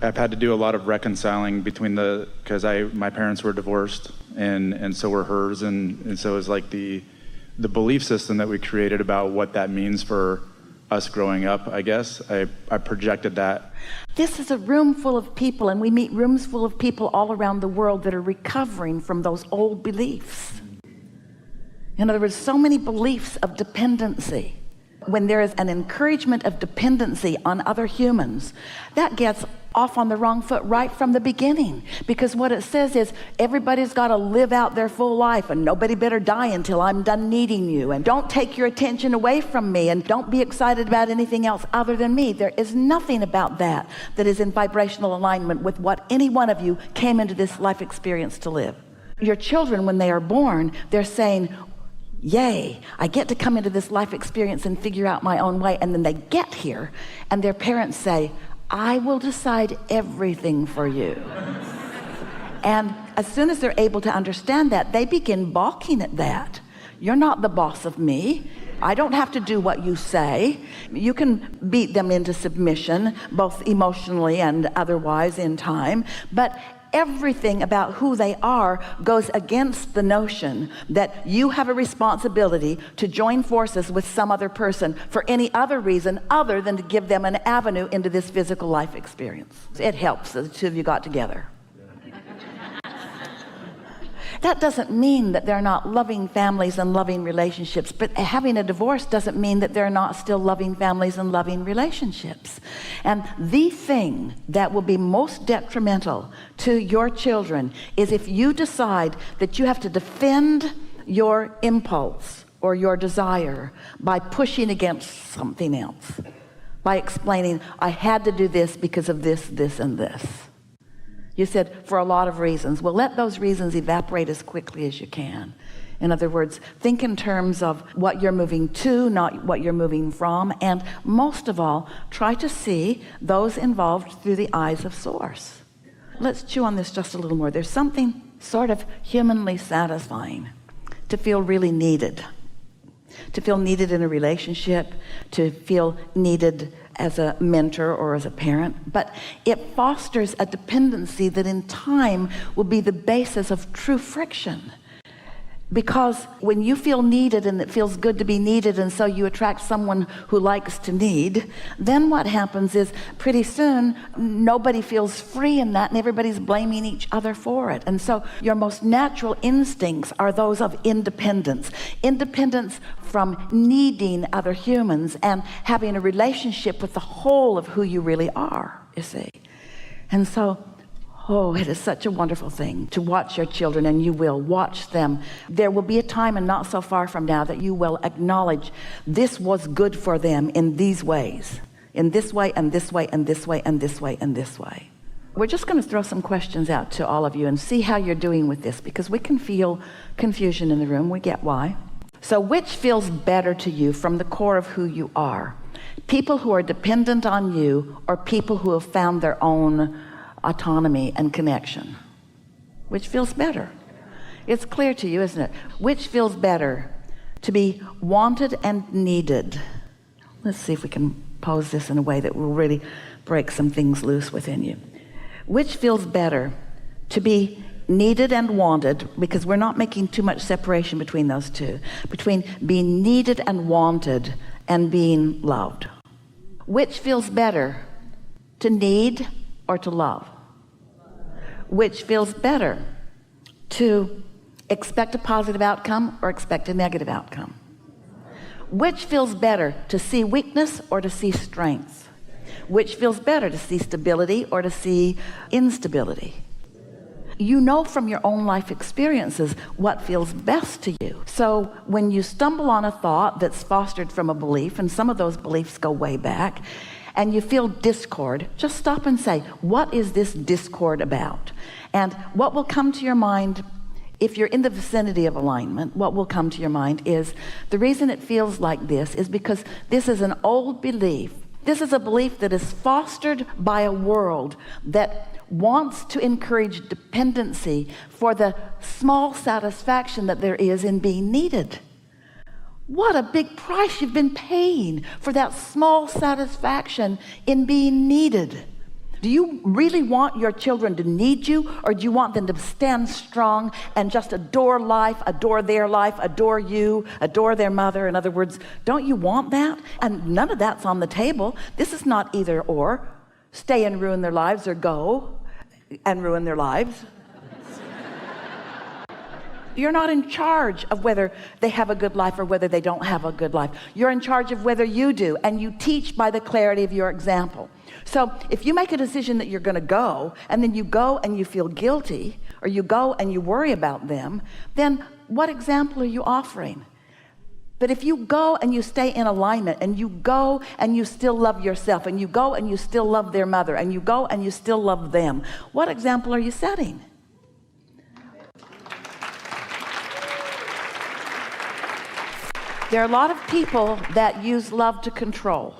I've had to do a lot of reconciling between because my parents were divorced, and so were hers, and so it's like the belief system that we created about what that means for us growing up, I guess. I projected that. This is a room full of people, and we meet rooms full of people all around the world that are recovering from those old beliefs. In other words, so many beliefs of dependency. When there is an encouragement of dependency on other humans, that gets off on the wrong foot right from the beginning, because what it says is everybody's got to live out their full life, and nobody better die until I'm done needing you, and don't take your attention away from me, and don't be excited about anything else other than me. There is nothing about that is in vibrational alignment with what any one of you came into this life experience to live. Your children, when they are born, they're saying, yay, I get to come into this life experience and figure out my own way. And then they get here and their parents say, I will decide everything for you. And as soon as they're able to understand that, they begin balking at that. You're not the boss of me. I don't have to do what you say. You can beat them into submission, both emotionally and otherwise in time, but everything about who they are goes against the notion that you have a responsibility to join forces with some other person for any other reason other than to give them an avenue into this physical life experience. It helps that the two of you got together. That doesn't mean that they're not loving families and loving relationships, but having a divorce doesn't mean that they're not still loving families and loving relationships. And the thing that will be most detrimental to your children is if you decide that you have to defend your impulse or your desire by pushing against something else, by explaining, I had to do this because of this, this, and this. You said, for a lot of reasons. Well, let those reasons evaporate as quickly as you can. In other words, think in terms of what you're moving to, not what you're moving from. And most of all, try to see those involved through the eyes of Source. Let's chew on this just a little more. There's something sort of humanly satisfying to feel really needed. To feel needed in a relationship, to feel needed as a mentor or as a parent, but it fosters a dependency that in time will be the basis of true friction. Because when you feel needed and it feels good to be needed, and so you attract someone who likes to need, then what happens is pretty soon nobody feels free in that, and everybody's blaming each other for it. And so your most natural instincts are those of independence. Independence from needing other humans and having a relationship with the whole of who you really are, you see. And so it is such a wonderful thing to watch your children, and you will watch them. There will be a time, and not so far from now, that you will acknowledge this was good for them in these ways, in this way, and this way, and this way, and this way, and this way. We're just going to throw some questions out to all of you and see how you're doing with this, because we can feel confusion in the room. We get why. So which feels better to you from the core of who you are? People who are dependent on you, or people who have found their own autonomy and connection? Which feels better? It's clear to you, isn't it? Which feels better? To be wanted and needed. Let's see if we can pose this in a way that will really break some things loose within you. Which feels better? To be needed and wanted, because we're not making too much separation between those two, between being needed and wanted and being loved. Which feels better? To need or to love? Which feels better? To expect a positive outcome or expect a negative outcome? Which feels better? To see weakness or to see strength? Which feels better? To see stability or to see instability? You know from your own life experiences what feels best to you. So when you stumble on a thought that's fostered from a belief, and some of those beliefs go way back, and you feel discord, just stop and say, what is this discord about? And what will come to your mind, if you're in the vicinity of alignment, what will come to your mind is, the reason it feels like this is because this is an old belief. This is a belief that is fostered by a world that wants to encourage dependency for the small satisfaction that there is in being needed. What a big price you've been paying for that small satisfaction in being needed. Do you really want your children to need you, or do you want them to stand strong and just adore life, adore their life, adore you, adore their mother? In other words, don't you want that? And none of that's on the table. This is not either or. Stay and ruin their lives, or go and ruin their lives. You're not in charge of whether they have a good life or whether they don't have a good life. You're in charge of whether you do, and you teach by the clarity of your example. So if you make a decision that you're going to go, and then you go and you feel guilty, or you go and you worry about them, then what example are you offering? But if you go and you stay in alignment, and you go and you still love yourself, and you go and you still love their mother, and you go and you still love them, what example are you setting? There are a lot of people that use love to control.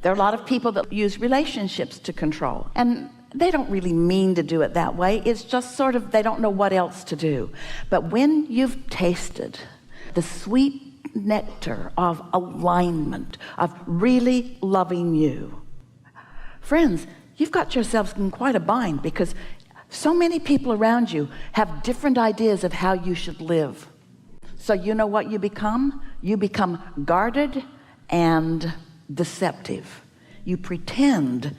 There are a lot of people that use relationships to control. And they don't really mean to do it that way. It's just sort of, they don't know what else to do. But when you've tasted the sweet nectar of alignment, of really loving you, friends, you've got yourselves in quite a bind, because so many people around you have different ideas of how you should live. So you know what you become? You become guarded and deceptive. You pretend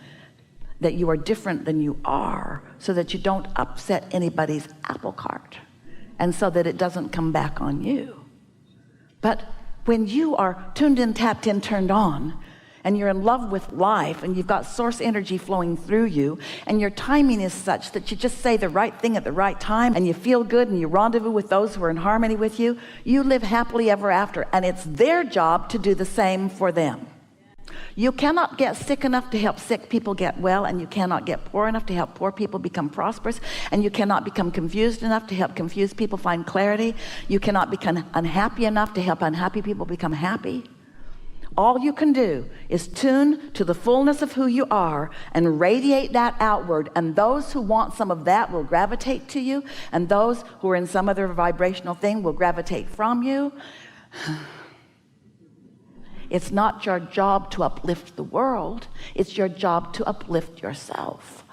that you are different than you are, so that you don't upset anybody's apple cart, and so that it doesn't come back on you. But when you are tuned in, tapped in, turned on, and you're in love with life, and you've got source energy flowing through you, and your timing is such that you just say the right thing at the right time, and you feel good, and you rendezvous with those who are in harmony with you, you live happily ever after. And it's their job to do the same for them. You cannot get sick enough to help sick people get well, and you cannot get poor enough to help poor people become prosperous, and you cannot become confused enough to help confused people find clarity. You cannot become unhappy enough to help unhappy people become happy. All you can do is tune to the fullness of who you are and radiate that outward, and those who want some of that will gravitate to you, and those who are in some other vibrational thing will gravitate from you. It's not your job to uplift the world. It's your job to uplift yourself.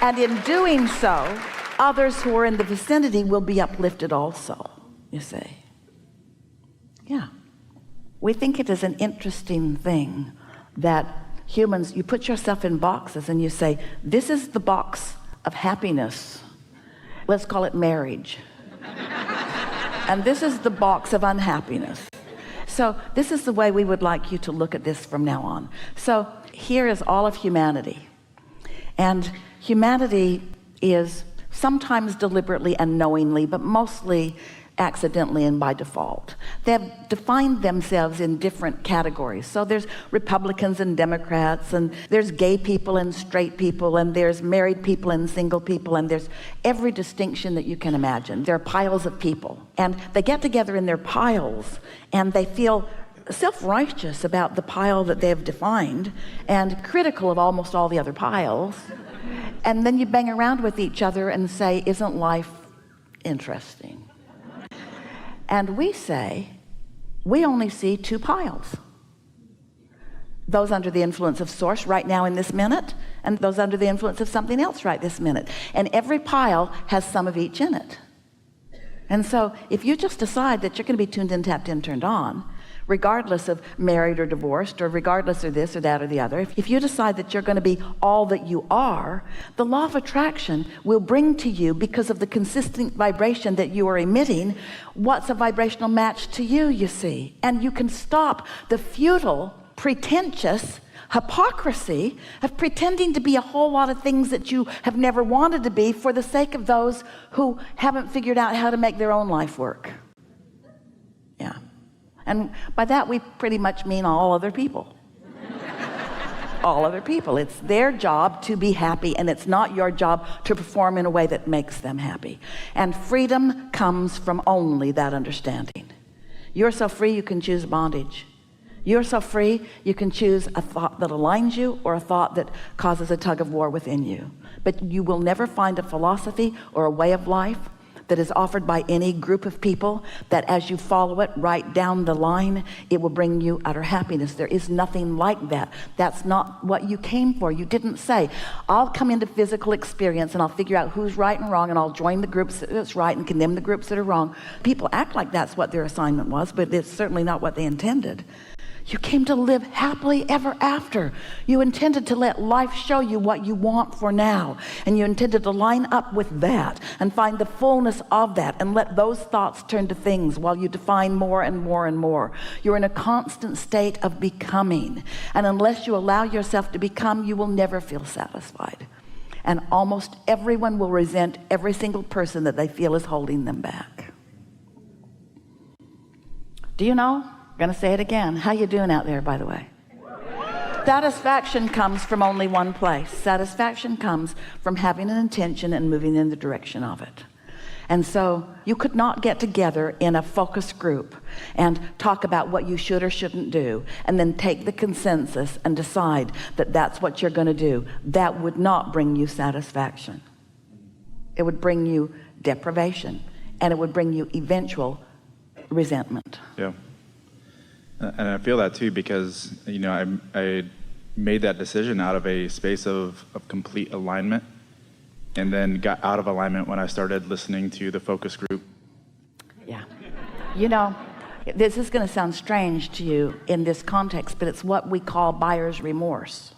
And in doing so, others who are in the vicinity will be uplifted also, you see. Yeah. We think it is an interesting thing that humans, you put yourself in boxes and you say, this is the box of happiness. Let's call it marriage. And this is the box of unhappiness. So this is the way we would like you to look at this from now on. So here is all of humanity. And humanity is sometimes deliberately and knowingly, but mostly accidentally and by default. They have defined themselves in different categories. So there's Republicans and Democrats, and there's gay people and straight people, and there's married people and single people, and there's every distinction that you can imagine. There are piles of people, and they get together in their piles, and they feel self-righteous about the pile that they've defined and critical of almost all the other piles. And then you bang around with each other and say, isn't life interesting? And we say, we only see two piles. Those under the influence of source right now in this minute, and those under the influence of something else right this minute. And every pile has some of each in it. And so if you just decide that you're going to be tuned in, tapped in, turned on, regardless of married or divorced, or regardless of this or that or the other, if you decide that you're going to be all that you are, the law of attraction will bring to you, because of the consistent vibration that you are emitting, what's a vibrational match to you, you see. And you can stop the futile, pretentious hypocrisy of pretending to be a whole lot of things that you have never wanted to be for the sake of those who haven't figured out how to make their own life work. Yeah. And by that we pretty much mean all other people. All other people. It's their job to be happy, and it's not your job to perform in a way that makes them happy. And freedom comes from only that understanding. You're so free you can choose bondage. You're so free you can choose a thought that aligns you, or a thought that causes a tug of war within you. But you will never find a philosophy or a way of life that is offered by any group of people, that as you follow it right down the line, it will bring you utter happiness. There is nothing like that. That's not what you came for. You didn't say, I'll come into physical experience and I'll figure out who's right and wrong, and I'll join the groups that's right and condemn the groups that are wrong. People act like that's what their assignment was, but it's certainly not what they intended. You came to live happily ever after. You intended to let life show you what you want for now. And you intended to line up with that and find the fullness of that and let those thoughts turn to things while you define more and more and more. You're in a constant state of becoming. And unless you allow yourself to become, you will never feel satisfied. And almost everyone will resent every single person that they feel is holding them back. Do you know? I'm going to say it again. How you doing out there, by the way? Satisfaction comes from only one place. Satisfaction comes from having an intention and moving in the direction of it. And so you could not get together in a focus group and talk about what you should or shouldn't do and then take the consensus and decide that that's what you're going to do. That would not bring you satisfaction. It would bring you deprivation, and it would bring you eventual resentment. Yeah. And I feel that too, because, you know, I made that decision out of a space of complete alignment, and then got out of alignment when I started listening to the focus group. Yeah. You know, this is going to sound strange to you in this context, but it's what we call buyer's remorse.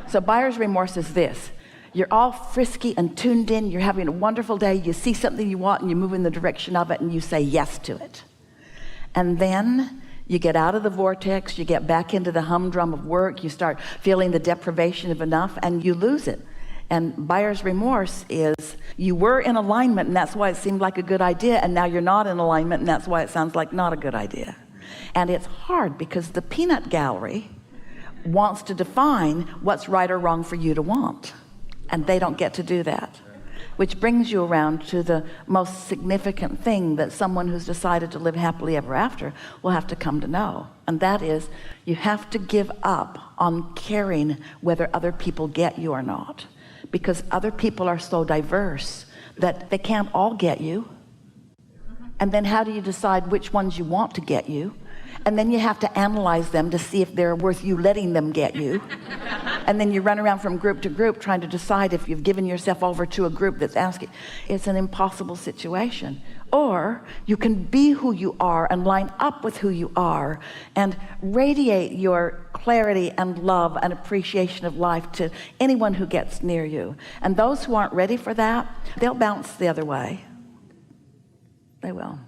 So buyer's remorse is this. You're all frisky and tuned in. You're having a wonderful day. You see something you want and you move in the direction of it and you say yes to it. And then you get out of the vortex, you get back into the humdrum of work, you start feeling the deprivation of enough, and you lose it. And buyer's remorse is you were in alignment and that's why it seemed like a good idea, and now you're not in alignment and that's why it sounds like not a good idea. And it's hard because the peanut gallery wants to define what's right or wrong for you to want, and they don't get to do that. Which brings you around to the most significant thing that someone who's decided to live happily ever after will have to come to know. And that is, you have to give up on caring whether other people get you or not. Because other people are so diverse that they can't all get you. And then how do you decide which ones you want to get you? And then you have to analyze them to see if they're worth you letting them get you. And then you run around from group to group trying to decide if you've given yourself over to a group that's asking. It's an impossible situation. Or you can be who you are and line up with who you are and radiate your clarity and love and appreciation of life to anyone who gets near you. And those who aren't ready for that, they'll bounce the other way. They will.